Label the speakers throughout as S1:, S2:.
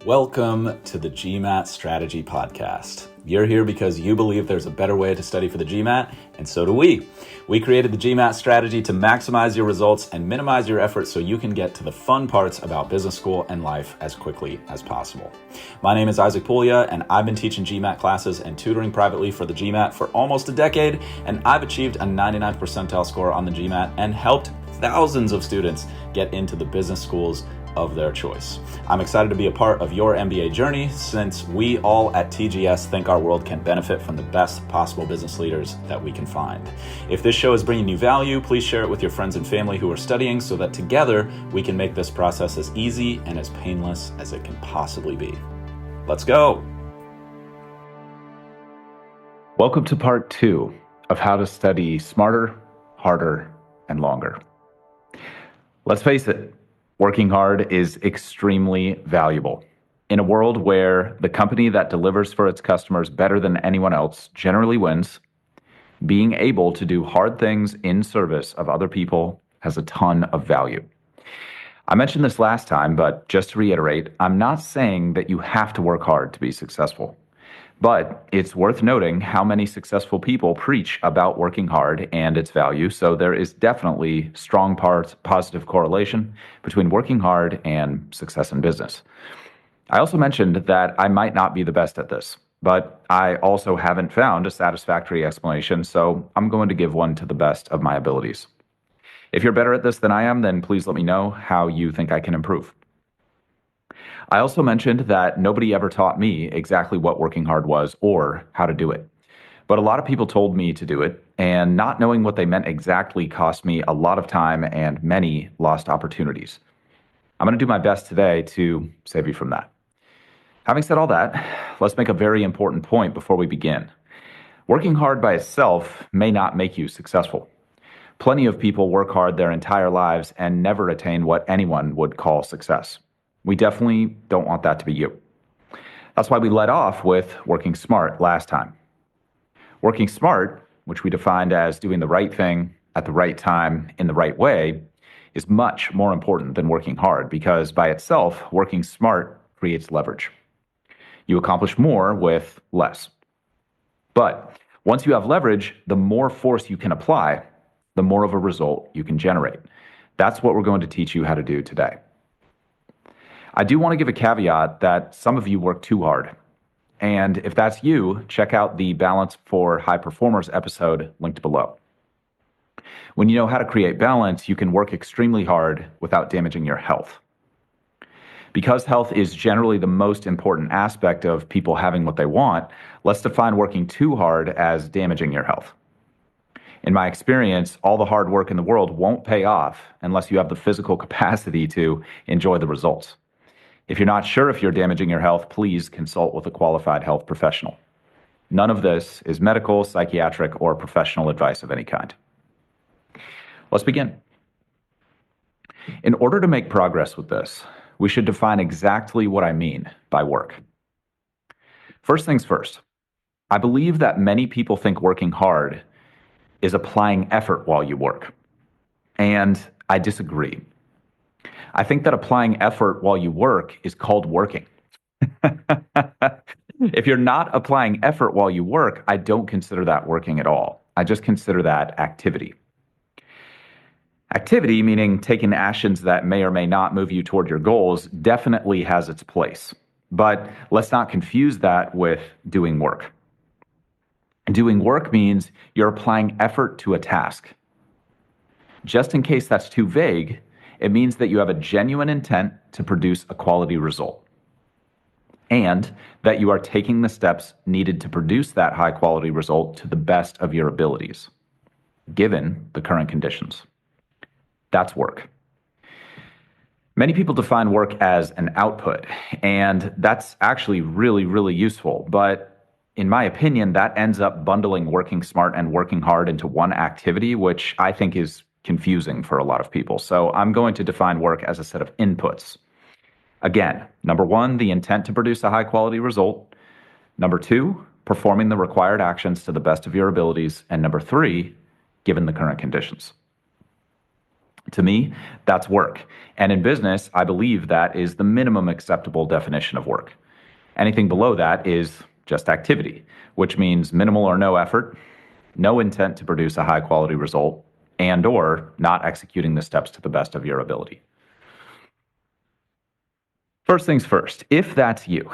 S1: Welcome to the GMAT Strategy Podcast. You're here because you believe there's a better way to study for the GMAT, and so do we. We created the GMAT strategy to maximize your results and minimize your effort so you can get to the fun parts about business school and life as quickly as possible. My name is Isaac Puglia, and I've been teaching GMAT classes and tutoring privately for the GMAT for almost a decade, and I've achieved a 99th percentile score on the GMAT and helped thousands of students get into the business schools of their choice. I'm excited to be a part of your MBA journey since we all at TGS think our world can benefit from the best possible business leaders that we can find. If this show is bringing you value, please share it with your friends and family who are studying so that together we can make this process as easy and as painless as it can possibly be. Let's go. Welcome to part 2 of how to study smarter, harder, and longer. Let's face it, working hard is extremely valuable. In a world where the company that delivers for its customers better than anyone else generally wins, being able to do hard things in service of other people has a ton of value. I mentioned this last time, but just to reiterate, I'm not saying that you have to work hard to be successful. But it's worth noting how many successful people preach about working hard and its value, so there is definitely strong positive correlation between working hard and success in business. I also mentioned that I might not be the best at this, but I also haven't found a satisfactory explanation, so I'm going to give one to the best of my abilities. If you're better at this than I am, then please let me know how you think I can improve. I also mentioned that nobody ever taught me exactly what working hard was or how to do it. But a lot of people told me to do it, and not knowing what they meant exactly cost me a lot of time and many lost opportunities. I'm going to do my best today to save you from that. Having said all that, let's make a very important point before we begin. Working hard by itself may not make you successful. Plenty of people work hard their entire lives and never attain what anyone would call success. We definitely don't want that to be you. That's why we led off with working smart last time. Working smart, which we defined as doing the right thing at the right time in the right way, is much more important than working hard because by itself, working smart creates leverage. You accomplish more with less. But once you have leverage, the more force you can apply, the more of a result you can generate. That's what we're going to teach you how to do today. I do want to give a caveat that some of you work too hard. And if that's you, check out the Balance for High Performers episode linked below. When you know how to create balance, you can work extremely hard without damaging your health. Because health is generally the most important aspect of people having what they want, let's define working too hard as damaging your health. In my experience, all the hard work in the world won't pay off unless you have the physical capacity to enjoy the results. If you're not sure if you're damaging your health, please consult with a qualified health professional. None of this is medical, psychiatric, or professional advice of any kind. Let's begin. In order to make progress with this, we should define exactly what I mean by work. First things first, I believe that many people think working hard is applying effort while you work. And I disagree. I think that applying effort while you work is called working. If you're not applying effort while you work, I don't consider that working at all. I just consider that activity. Activity, meaning taking actions that may or may not move you toward your goals, definitely has its place. But let's not confuse that with doing work. Doing work means you're applying effort to a task. Just in case that's too vague, it means that you have a genuine intent to produce a quality result, and that you are taking the steps needed to produce that high quality result to the best of your abilities, given the current conditions. That's work. Many people define work as an output, and that's actually really, really useful. But in my opinion, that ends up bundling working smart and working hard into one activity, which I think is confusing for a lot of people. So I'm going to define work as a set of inputs. Again, number 1, the intent to produce a high quality result. Number 2, performing the required actions to the best of your abilities. And number 3, given the current conditions. To me, that's work. And in business, I believe that is the minimum acceptable definition of work. Anything below that is just activity, which means minimal or no effort, no intent to produce a high quality result, and or not executing the steps to the best of your ability. First things first, if that's you,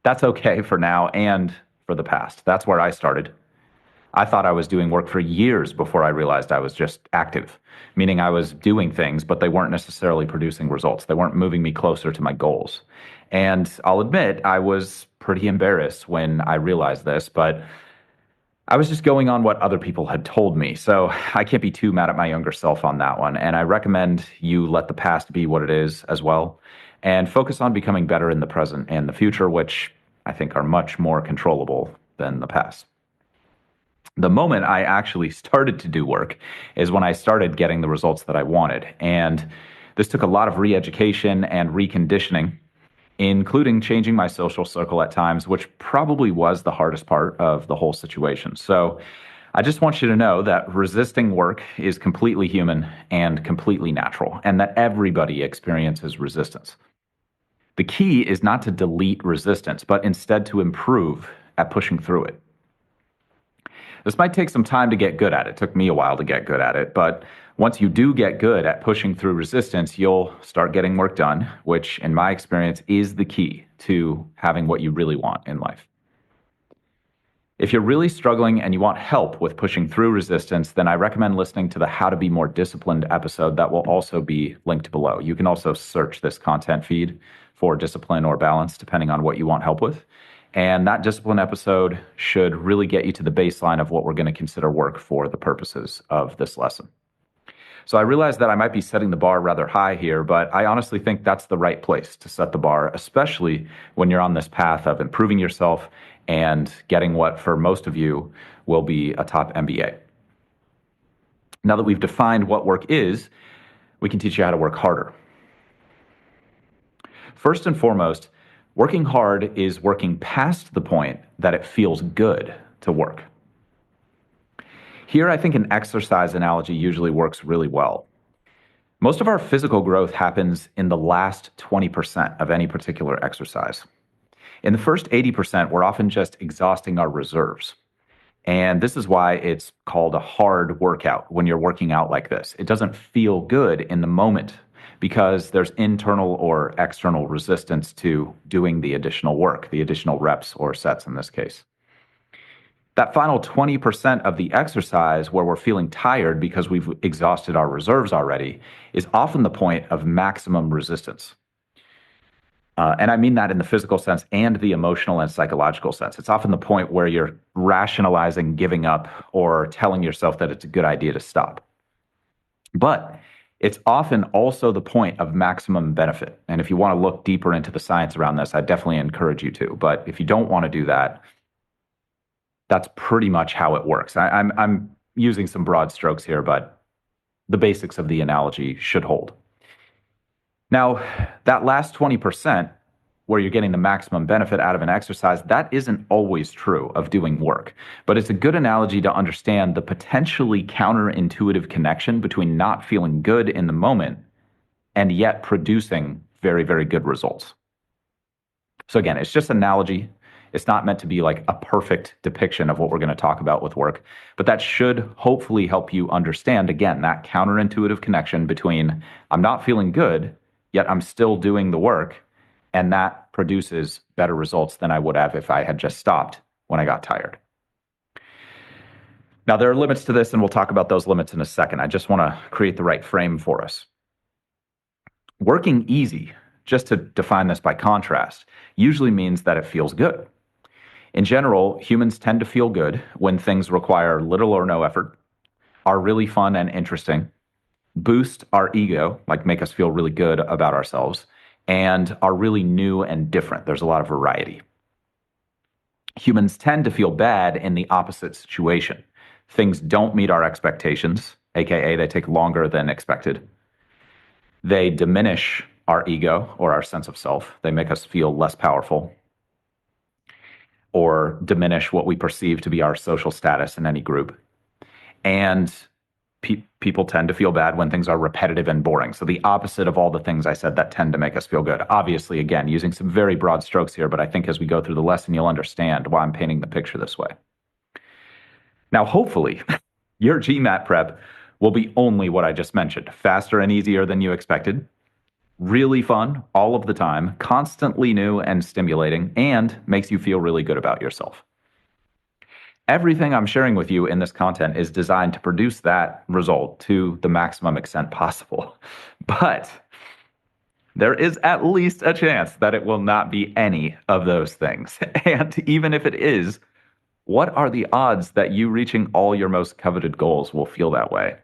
S1: that's okay for now and for the past. That's where I started. I thought I was doing work for years before I realized I was just active, meaning I was doing things, but they weren't necessarily producing results. They weren't moving me closer to my goals. And I'll admit, I was pretty embarrassed when I realized this, but I was just going on what other people had told me. So I can't be too mad at my younger self on that one. And I recommend you let the past be what it is as well and focus on becoming better in the present and the future, which I think are much more controllable than the past. The moment I actually started to do work is when I started getting the results that I wanted. And this took a lot of re education and reconditioning, including changing my social circle at times, which probably was the hardest part of the whole situation. So I just want you to know that resisting work is completely human and completely natural, and that everybody experiences resistance. The key is not to delete resistance, but instead to improve at pushing through it. This might take some time to get good at. It took me a while to get good at it, but once you do get good at pushing through resistance, you'll start getting work done, which in my experience is the key to having what you really want in life. If you're really struggling and you want help with pushing through resistance, then I recommend listening to the How to Be More Disciplined episode that will also be linked below. You can also search this content feed for discipline or balance, depending on what you want help with. And that discipline episode should really get you to the baseline of what we're going to consider work for the purposes of this lesson. So I realize that I might be setting the bar rather high here, but I honestly think that's the right place to set the bar, especially when you're on this path of improving yourself and getting what for most of you will be a top MBA. Now that we've defined what work is, we can teach you how to work harder. First and foremost, working hard is working past the point that it feels good to work. Here, I think an exercise analogy usually works really well. Most of our physical growth happens in the last 20% of any particular exercise. In the first 80%, we're often just exhausting our reserves. And this is why it's called a hard workout when you're working out like this. It doesn't feel good in the moment because there's internal or external resistance to doing the additional work, the additional reps or sets in this case. That final 20% of the exercise where we're feeling tired because we've exhausted our reserves already is often the point of maximum resistance. And I mean that in the physical sense and the emotional and psychological sense. It's often the point where you're rationalizing giving up or telling yourself that it's a good idea to stop. But it's often also the point of maximum benefit. And if you want to look deeper into the science around this, I definitely encourage you to. But if you don't want to do that, that's pretty much how it works. I'm using some broad strokes here, but the basics of the analogy should hold. Now, that last 20% where you're getting the maximum benefit out of an exercise, that isn't always true of doing work. But it's a good analogy to understand the potentially counterintuitive connection between not feeling good in the moment and yet producing very, very good results. So again, it's just an analogy. It's not meant to be like a perfect depiction of what we're going to talk about with work, but that should hopefully help you understand, again, that counterintuitive connection between I'm not feeling good, yet I'm still doing the work, and that produces better results than I would have if I had just stopped when I got tired. Now, there are limits to this, and we'll talk about those limits in a second. I just want to create the right frame for us. Working easy, just to define this by contrast, usually means that it feels good. In general, humans tend to feel good when things require little or no effort, are really fun and interesting, boost our ego, like make us feel really good about ourselves, and are really new and different. There's a lot of variety. Humans tend to feel bad in the opposite situation. Things don't meet our expectations, aka they take longer than expected. They diminish our ego or our sense of self. They make us feel less powerful or diminish what we perceive to be our social status in any group. And people tend to feel bad when things are repetitive and boring. So the opposite of all the things I said that tend to make us feel good. Obviously, again, using some very broad strokes here, but I think as we go through the lesson, you'll understand why I'm painting the picture this way. Now, hopefully, your GMAT prep will be only what I just mentioned, faster and easier than you expected, really fun all of the time, constantly new and stimulating, and makes you feel really good about yourself. Everything I'm sharing with you in this content is designed to produce that result to the maximum extent possible. But there is at least a chance that it will not be any of those things. And even if it is, what are the odds that you reaching all your most coveted goals will feel that way?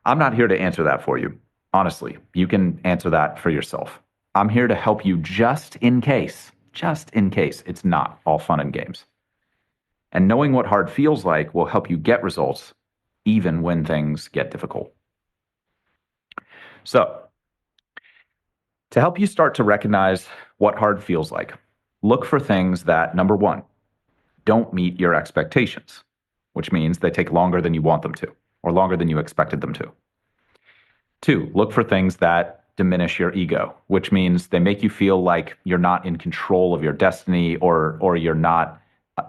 S1: I'm not here to answer that for you. Honestly, you can answer that for yourself. I'm here to help you just in case it's not all fun and games. And knowing what hard feels like will help you get results even when things get difficult. So, to help you start to recognize what hard feels like, look for things that, number one, don't meet your expectations, which means they take longer than you want them to, or longer than you expected them to. Two, look for things that diminish your ego, which means they make you feel like you're not in control of your destiny or you're not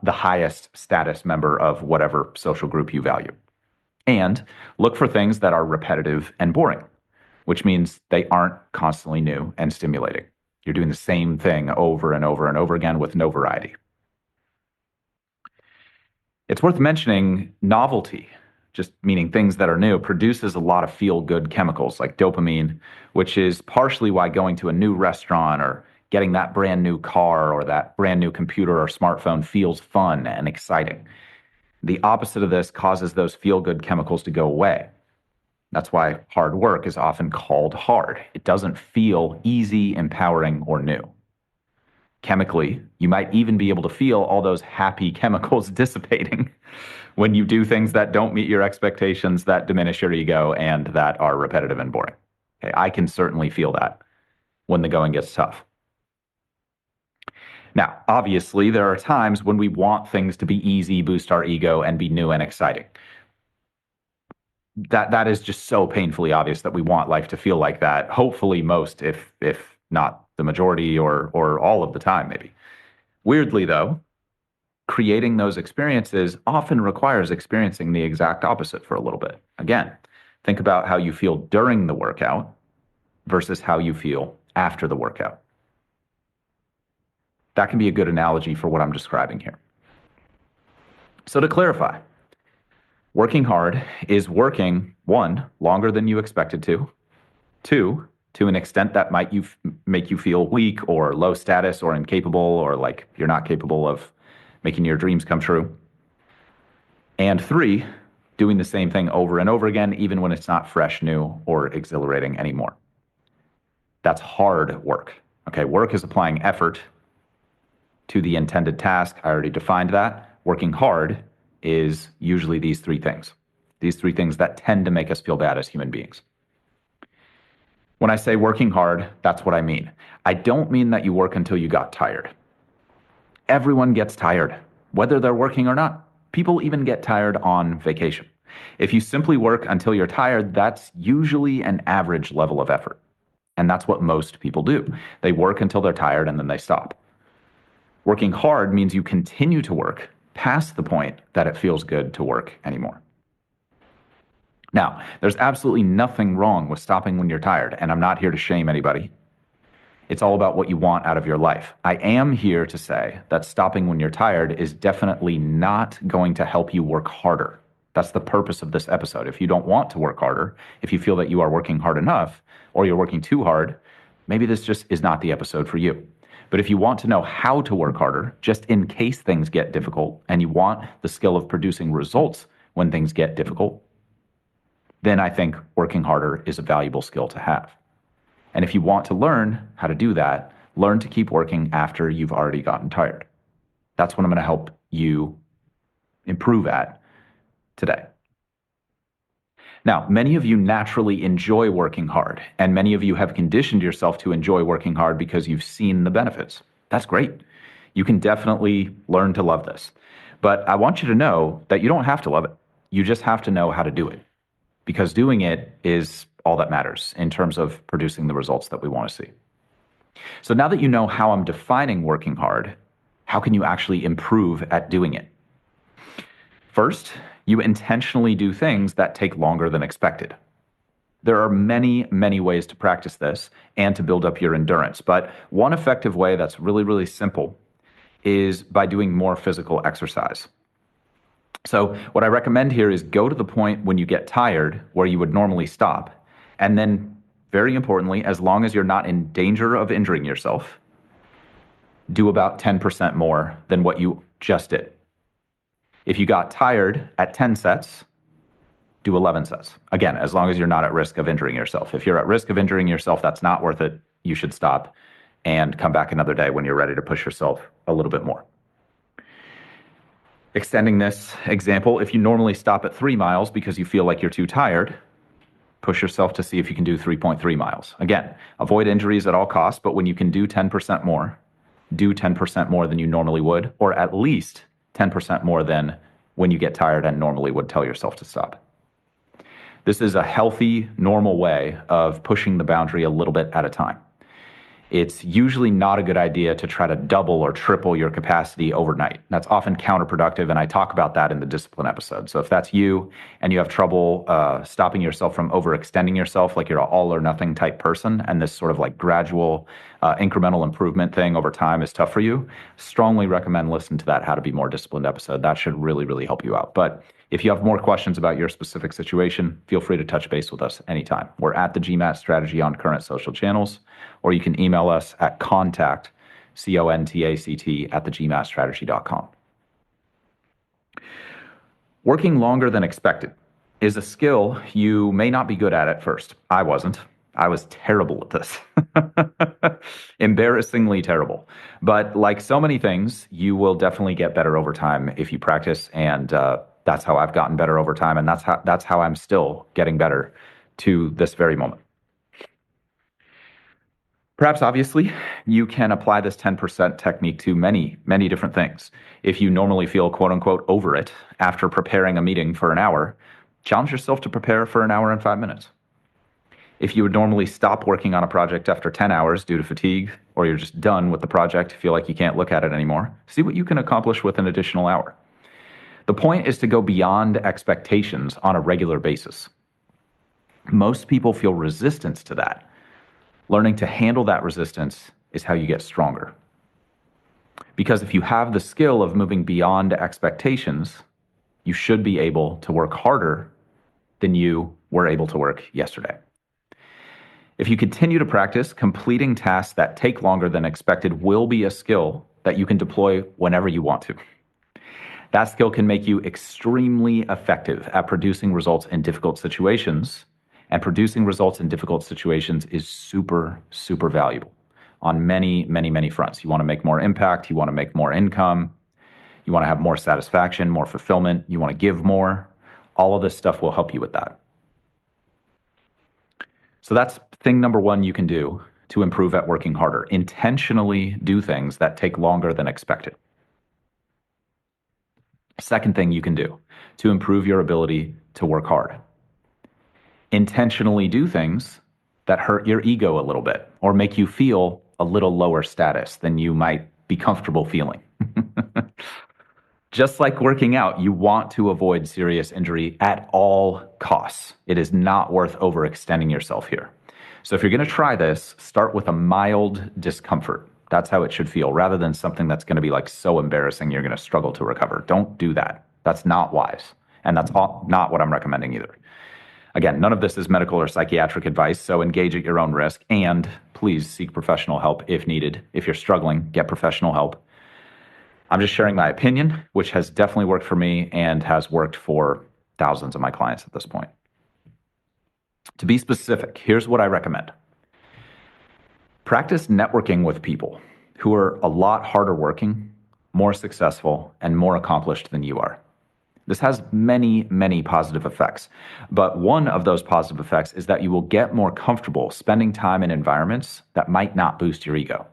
S1: the highest status member of whatever social group you value. And look for things that are repetitive and boring, which means they aren't constantly new and stimulating. You're doing the same thing over and over and over again with no variety. It's worth mentioning novelty, just meaning things that are new, produces a lot of feel-good chemicals like dopamine, which is partially why going to a new restaurant or getting that brand new car or that brand new computer or smartphone feels fun and exciting. The opposite of this causes those feel-good chemicals to go away. That's why hard work is often called hard. It doesn't feel easy, empowering, or new. Chemically, you might even be able to feel all those happy chemicals dissipating when you do things that don't meet your expectations, that diminish your ego, and that are repetitive and boring. Okay, I can certainly feel that when the going gets tough. Now, obviously, there are times when we want things to be easy, boost our ego, and be new and exciting. That is just so painfully obvious that we want life to feel like that. Hopefully, most, if not the majority or all of the time, maybe. Weirdly, though, creating those experiences often requires experiencing the exact opposite for a little bit. Again, think about how you feel during the workout versus how you feel after the workout. That can be a good analogy for what I'm describing here. So to clarify, working hard is working, one, longer than you expected to, two, to an extent that might make you feel weak or low status or incapable or like you're not capable of making your dreams come true, and three, doing the same thing over and over again, even when it's not fresh, new, or exhilarating anymore. That's hard work. Okay, work is applying effort to the intended task. I already defined that. Working hard is usually these three things that tend to make us feel bad as human beings. When I say working hard, that's what I mean. I don't mean that you work until you got tired. Everyone gets tired, whether they're working or not. People even get tired on vacation. If you simply work until you're tired, that's usually an average level of effort. And that's what most people do. They work until they're tired and then they stop. Working hard means you continue to work past the point that it feels good to work anymore. Now, there's absolutely nothing wrong with stopping when you're tired, and I'm not here to shame anybody. It's all about what you want out of your life. I am here to say that stopping when you're tired is definitely not going to help you work harder. That's the purpose of this episode. If you don't want to work harder, if you feel that you are working hard enough, or you're working too hard, maybe this just is not the episode for you. But if you want to know how to work harder, just in case things get difficult, and you want the skill of producing results when things get difficult, then I think working harder is a valuable skill to have. And if you want to learn how to do that, learn to keep working after you've already gotten tired. That's what I'm going to help you improve at today. Now, many of you naturally enjoy working hard, and many of you have conditioned yourself to enjoy working hard because you've seen the benefits. That's great. You can definitely learn to love this. But I want you to know that you don't have to love it. You just have to know how to do it, because doing it is all that matters in terms of producing the results that we want to see. So now that you know how I'm defining working hard, how can you actually improve at doing it? First, you intentionally do things that take longer than expected. There are many, many ways to practice this and to build up your endurance, but one effective way that's really, really simple is by doing more physical exercise. So what I recommend here is go to the point when you get tired where you would normally stop, and then, very importantly, as long as you're not in danger of injuring yourself, do about 10% more than what you just did. If you got tired at 10 sets, do 11 sets. Again, as long as you're not at risk of injuring yourself. If you're at risk of injuring yourself, that's not worth it. You should stop and come back another day when you're ready to push yourself a little bit more. Extending this example, if you normally stop at 3 miles because you feel like you're too tired, push yourself to see if you can do 3.3 miles. Again, avoid injuries at all costs, but when you can do 10% more, do 10% more than you normally would, or at least 10% more than when you get tired and normally would tell yourself to stop. This is a healthy, normal way of pushing the boundary a little bit at a time. It's usually not a good idea to try to double or triple your capacity overnight. That's often counterproductive, and I talk about that in the discipline episode. So if that's you and you have trouble stopping yourself from overextending yourself, like you're an all or nothing type person, and this sort of like gradual incremental improvement thing over time is tough for you, strongly recommend listen to that How to Be More Disciplined episode. That should really, really help you out. But if you have more questions about your specific situation, feel free to touch base with us anytime. We're at the GMAT Strategy on current social channels, or you can email us at contact, CONTACT, at thegmatstrategy.com. Working longer than expected is a skill you may not be good at first. I wasn't. I was terrible at this. Embarrassingly terrible. But like so many things, you will definitely get better over time if you practice, and that's how I've gotten better over time, and that's how I'm still getting better to this very moment. Perhaps obviously, you can apply this 10% technique to many, many different things. If you normally feel quote unquote over it after preparing a meeting for an hour, challenge yourself to prepare for an hour and 5 minutes. If you would normally stop working on a project after 10 hours due to fatigue, or you're just done with the project, feel like you can't look at it anymore, see what you can accomplish with an additional hour. The point is to go beyond expectations on a regular basis. Most people feel resistance to that. Learning to handle that resistance is how you get stronger. Because if you have the skill of moving beyond expectations, you should be able to work harder than you were able to work yesterday. If you continue to practice, completing tasks that take longer than expected will be a skill that you can deploy whenever you want to. That skill can make you extremely effective at producing results in difficult situations. And producing results in difficult situations is super, super valuable on many, many, many fronts. You want to make more impact. You want to make more income. You want to have more satisfaction, more fulfillment. You want to give more. All of this stuff will help you with that. So that's thing number one you can do to improve at working harder. Intentionally do things that take longer than expected. Second thing you can do to improve your ability to work hard. Intentionally do things that hurt your ego a little bit or make you feel a little lower status than you might be comfortable feeling. Just like working out, you want to avoid serious injury at all costs. It is not worth overextending yourself here. So if you're going to try this, start with a mild discomfort. That's how it should feel, rather than something that's going to be like so embarrassing you're going to struggle to recover. Don't do that. That's not wise. And that's not what I'm recommending either. Again, none of this is medical or psychiatric advice, so engage at your own risk, and please seek professional help if needed. If you're struggling, get professional help. I'm just sharing my opinion, which has definitely worked for me and has worked for thousands of my clients at this point. To be specific, here's what I recommend. Practice networking with people who are a lot harder working, more successful, and more accomplished than you are. This has many, many positive effects, but one of those positive effects is that you will get more comfortable spending time in environments that might not boost your ego.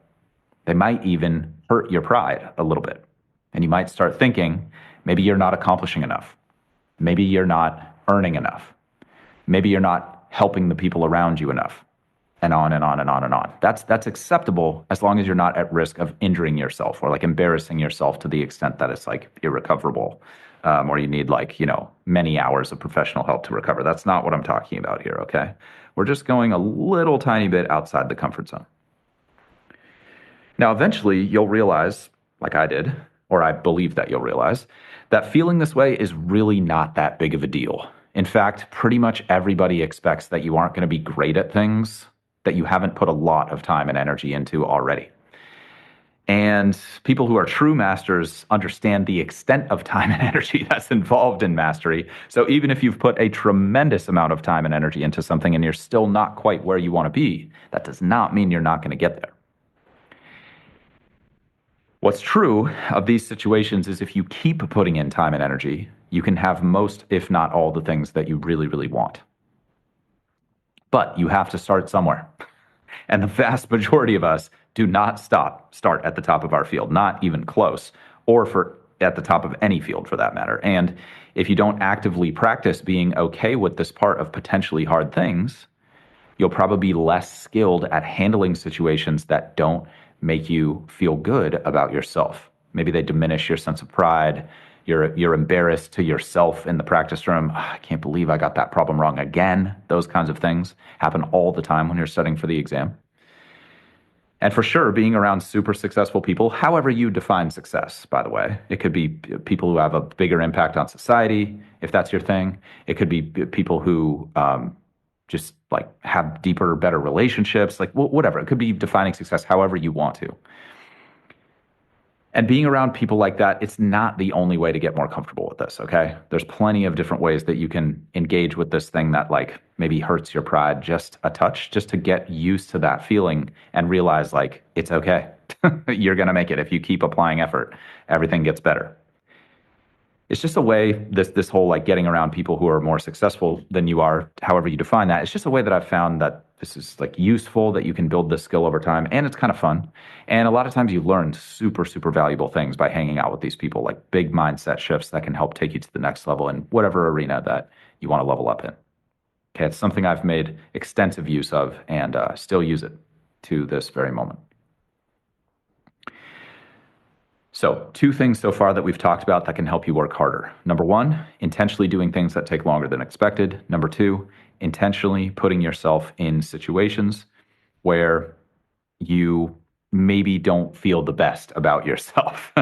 S1: They might even hurt your pride a little bit, and you might start thinking maybe you're not accomplishing enough. Maybe you're not earning enough. Maybe you're not helping the people around you enough, and on and on and on and on. That's acceptable as long as you're not at risk of injuring yourself or like embarrassing yourself to the extent that it's like irrecoverable, or you need like, many hours of professional help to recover. That's not what I'm talking about here, okay? We're just going a little tiny bit outside the comfort zone. Now, eventually you'll realize, like I did, or I believe that you'll realize, that feeling this way is really not that big of a deal. In fact, pretty much everybody expects that you aren't going to be great at things that you haven't put a lot of time and energy into already. And people who are true masters understand the extent of time and energy that's involved in mastery. So even if you've put a tremendous amount of time and energy into something and you're still not quite where you want to be, that does not mean you're not going to get there. What's true of these situations is if you keep putting in time and energy, you can have most, if not all, the things that you really, really want. But you have to start somewhere. And the vast majority of us do not start at the top of our field, not even close, or at the top of any field for that matter. And if you don't actively practice being okay with this part of potentially hard things, you'll probably be less skilled at handling situations that don't make you feel good about yourself. Maybe they diminish your sense of pride. You're embarrassed to yourself in the practice room. Oh, I can't believe I got that problem wrong again. Those kinds of things happen all the time when you're studying for the exam. And for sure, being around super successful people, however you define success, by the way, it could be people who have a bigger impact on society, if that's your thing. It could be people who just like have deeper, better relationships, like whatever. It could be defining success however you want to. And being around people like that, it's not the only way to get more comfortable with this, okay? There's plenty of different ways that you can engage with this thing that like maybe hurts your pride just a touch, just to get used to that feeling and realize like it's okay. You're going to make it. If you keep applying effort, everything gets better. It's just a way, this whole like getting around people who are more successful than you are, however you define that, it's just a way that I've found that this is like useful, that you can build this skill over time, and it's kind of fun. And a lot of times you learn super, super valuable things by hanging out with these people, like big mindset shifts that can help take you to the next level in whatever arena that you want to level up in. Okay, it's something I've made extensive use of and still use it to this very moment. So 2 things so far that we've talked about that can help you work harder. Number 1, intentionally doing things that take longer than expected. Number 2, intentionally putting yourself in situations where you maybe don't feel the best about yourself.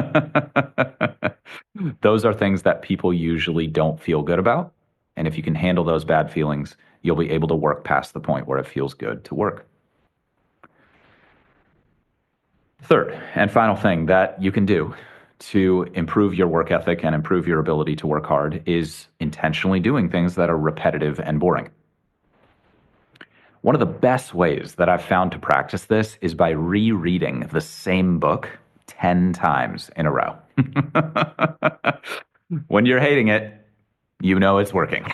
S1: Those are things that people usually don't feel good about. And if you can handle those bad feelings, you'll be able to work past the point where it feels good to work. Third and final thing that you can do to improve your work ethic and improve your ability to work hard is intentionally doing things that are repetitive and boring. One of the best ways that I've found to practice this is by rereading the same book 10 times in a row. When you're hating it, you know it's working.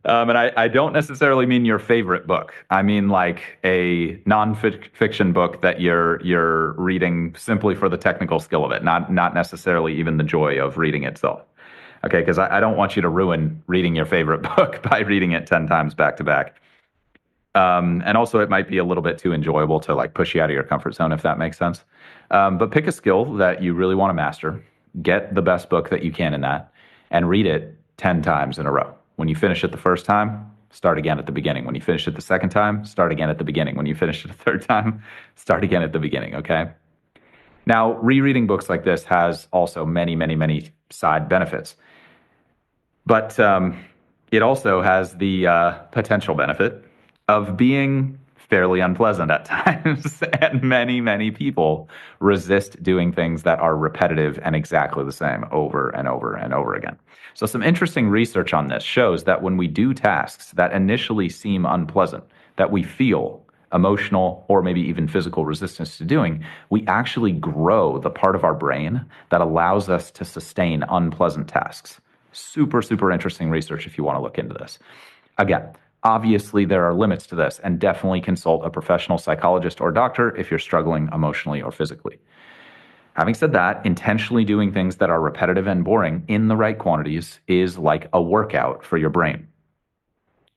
S1: And I don't necessarily mean your favorite book. I mean like a nonfiction book that you're reading simply for the technical skill of it, not necessarily even the joy of reading itself. Okay, because I don't want you to ruin reading your favorite book by reading it 10 times back to back. And also it might be a little bit too enjoyable to like push you out of your comfort zone, if that makes sense. But pick a skill that you really want to master, get the best book that you can in that, and read it 10 times in a row. When you finish it the first time, start again at the beginning. When you finish it the second time, start again at the beginning. When you finish it the third time, start again at the beginning, okay? Now, rereading books like this has also many, many, many side benefits. But it also has the potential benefit of being fairly unpleasant at times. And many, many people resist doing things that are repetitive and exactly the same over and over and over again. So some interesting research on this shows that when we do tasks that initially seem unpleasant, that we feel emotional or maybe even physical resistance to doing, we actually grow the part of our brain that allows us to sustain unpleasant tasks. Super, super interesting research if you want to look into this. Again, obviously there are limits to this, and definitely consult a professional psychologist or doctor if you're struggling emotionally or physically. Having said that, intentionally doing things that are repetitive and boring in the right quantities is like a workout for your brain.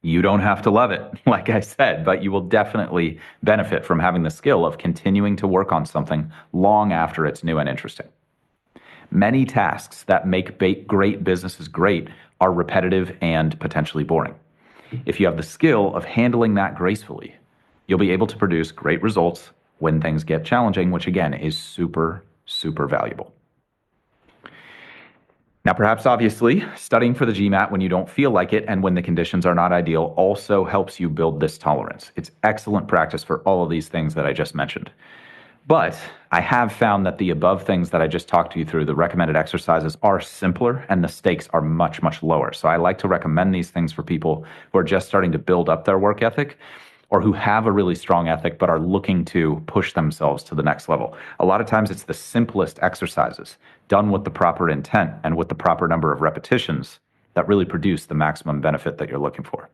S1: You don't have to love it, like I said, but you will definitely benefit from having the skill of continuing to work on something long after it's new and interesting. Many tasks that make great businesses great are repetitive and potentially boring. If you have the skill of handling that gracefully, you'll be able to produce great results when things get challenging, which again is super, super valuable. Now, perhaps obviously, studying for the GMAT when you don't feel like it and when the conditions are not ideal also helps you build this tolerance. It's excellent practice for all of these things that I just mentioned. But I have found that the above things that I just talked to you through, the recommended exercises, are simpler and the stakes are much, much lower. So I like to recommend these things for people who are just starting to build up their work ethic or who have a really strong ethic but are looking to push themselves to the next level. A lot of times it's the simplest exercises done with the proper intent and with the proper number of repetitions that really produce the maximum benefit that you're looking for.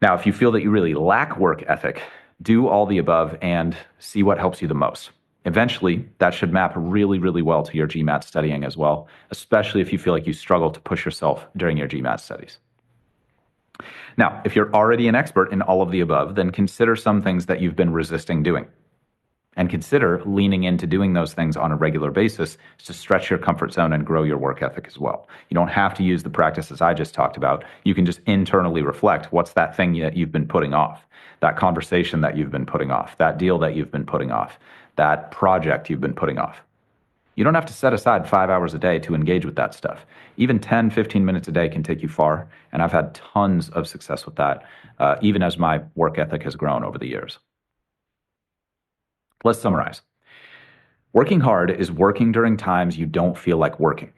S1: Now, if you feel that you really lack work ethic, do all the above and see what helps you the most. Eventually, that should map really, really well to your GMAT studying as well, especially if you feel like you struggle to push yourself during your GMAT studies. Now, if you're already an expert in all of the above, then consider some things that you've been resisting doing. And consider leaning into doing those things on a regular basis to stretch your comfort zone and grow your work ethic as well. You don't have to use the practices I just talked about. You can just internally reflect what's that thing that you've been putting off, that conversation that you've been putting off, that deal that you've been putting off, that project you've been putting off. You don't have to set aside 5 hours a day to engage with that stuff. Even 10, 15 minutes a day can take you far, and I've had tons of success with that, even as my work ethic has grown over the years. Let's summarize. Working hard is working during times you don't feel like working.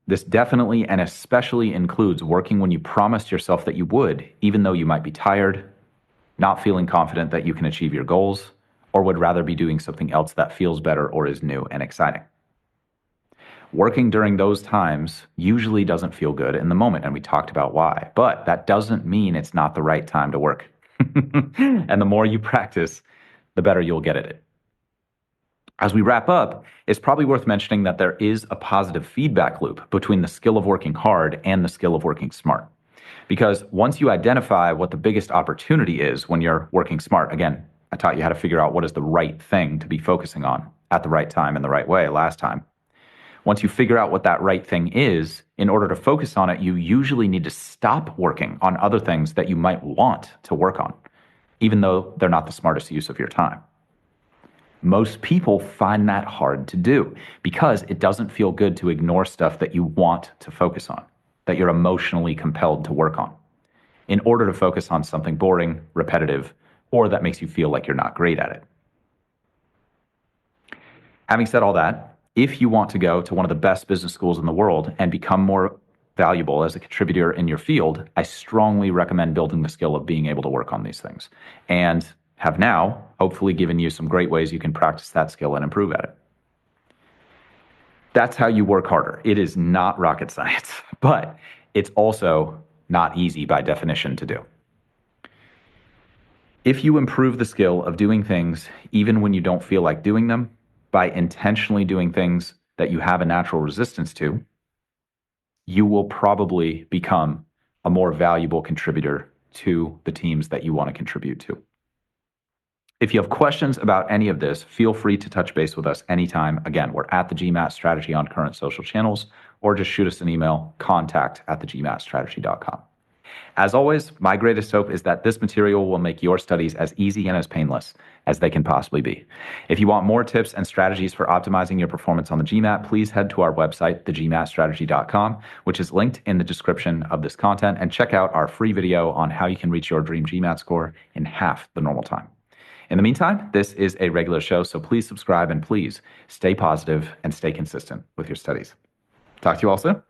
S1: This definitely and especially includes working when you promised yourself that you would, even though you might be tired, not feeling confident that you can achieve your goals, or would rather be doing something else that feels better or is new and exciting. Working during those times usually doesn't feel good in the moment, and we talked about why, but that doesn't mean it's not the right time to work. And the more you practice, the better you'll get at it. As we wrap up, it's probably worth mentioning that there is a positive feedback loop between the skill of working hard and the skill of working smart. Because once you identify what the biggest opportunity is when you're working smart, again, I taught you how to figure out what is the right thing to be focusing on at the right time in the right way last time. Once you figure out what that right thing is, in order to focus on it, you usually need to stop working on other things that you might want to work on, even though they're not the smartest use of your time. Most people find that hard to do because it doesn't feel good to ignore stuff that you want to focus on, that you're emotionally compelled to work on, in order to focus on something boring, repetitive, or that makes you feel like you're not great at it. Having said all that, if you want to go to one of the best business schools in the world and become more valuable as a contributor in your field, I strongly recommend building the skill of being able to work on these things, and have now hopefully given you some great ways you can practice that skill and improve at it. That's how you work harder. It is not rocket science, but it's also not easy by definition to do. If you improve the skill of doing things even when you don't feel like doing them, by intentionally doing things that you have a natural resistance to, you will probably become a more valuable contributor to the teams that you want to contribute to. If you have questions about any of this, feel free to touch base with us anytime. Again, we're at the GMAT Strategy on current social channels, or just shoot us an email, contact@thegmatstrategy.com. As always, my greatest hope is that this material will make your studies as easy and as painless as they can possibly be. If you want more tips and strategies for optimizing your performance on the GMAT, please head to our website, thegmatstrategy.com, which is linked in the description of this content, and check out our free video on how you can reach your dream GMAT score in half the normal time. In the meantime, this is a regular show, so please subscribe and please stay positive and stay consistent with your studies. Talk to you all soon.